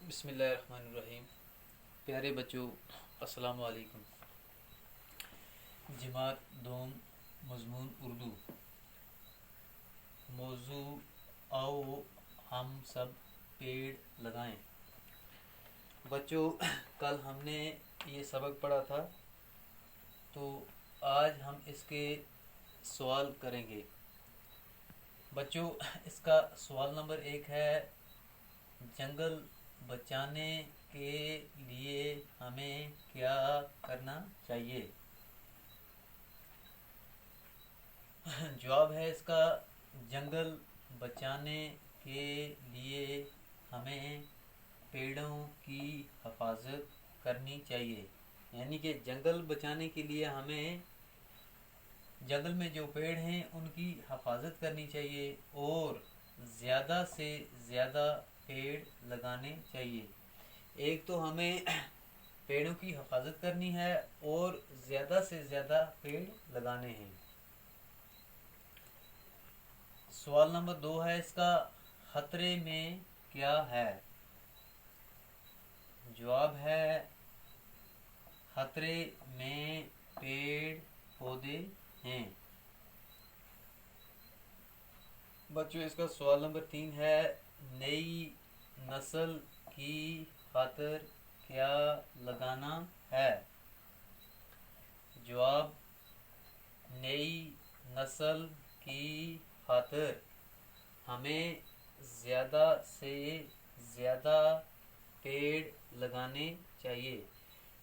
بسم اللہ الرحمن الرحیم۔ پیارے بچوں، السلام علیکم۔ جماعت دوم، مضمون اردو، موضوع آؤ ہم سب پیڑ لگائیں۔ بچوں، کل ہم نے یہ سبق پڑھا تھا، تو آج ہم اس کے سوال کریں گے۔ بچوں، اس کا سوال نمبر 1 ہے، جنگل بچانے کے لیے ہمیں کیا کرنا چاہیے؟ جواب ہے اس کا، جنگل بچانے کے لیے ہمیں پیڑوں کی حفاظت کرنی چاہیے۔ یعنی کہ جنگل بچانے کے لیے ہمیں جنگل میں جو پیڑ ہیں ان کی حفاظت کرنی چاہیے اور زیادہ سے زیادہ پیڑ لگانے چاہیے۔ ایک تو ہمیں پیڑوں کی حفاظت کرنی ہے اور زیادہ سے زیادہ پیڑ لگانے ہیں۔ سوال نمبر 2 ہے اس کا، خطرے میں کیا ہے؟ جواب ہے، خطرے میں پیڑ پودے ہیں۔ بچوں، اس کا سوال نمبر 3 ہے، نئی نسل کی خاطر کیا لگانا ہے؟ جواب، نئی نسل کی خاطر ہمیں زیادہ سے زیادہ پیڑ لگانے چاہیے۔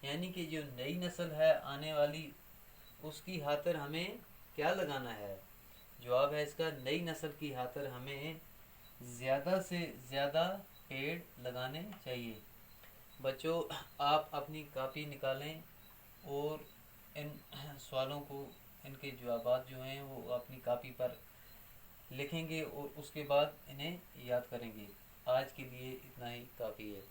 یعنی کہ جو نئی نسل ہے آنے والی، اس کی خاطر ہمیں کیا لگانا ہے؟ جواب ہے اس کا، نئی نسل کی خاطر ہمیں زیادہ سے زیادہ پیڑ لگانے چاہیے۔ بچوں، آپ اپنی کاپی نکالیں اور ان سوالوں کو، ان کے جوابات جو ہیں وہ اپنی کاپی پر لکھیں گے اور اس کے بعد انہیں یاد کریں گے۔ آج کے لیے اتنا ہی کافی ہے۔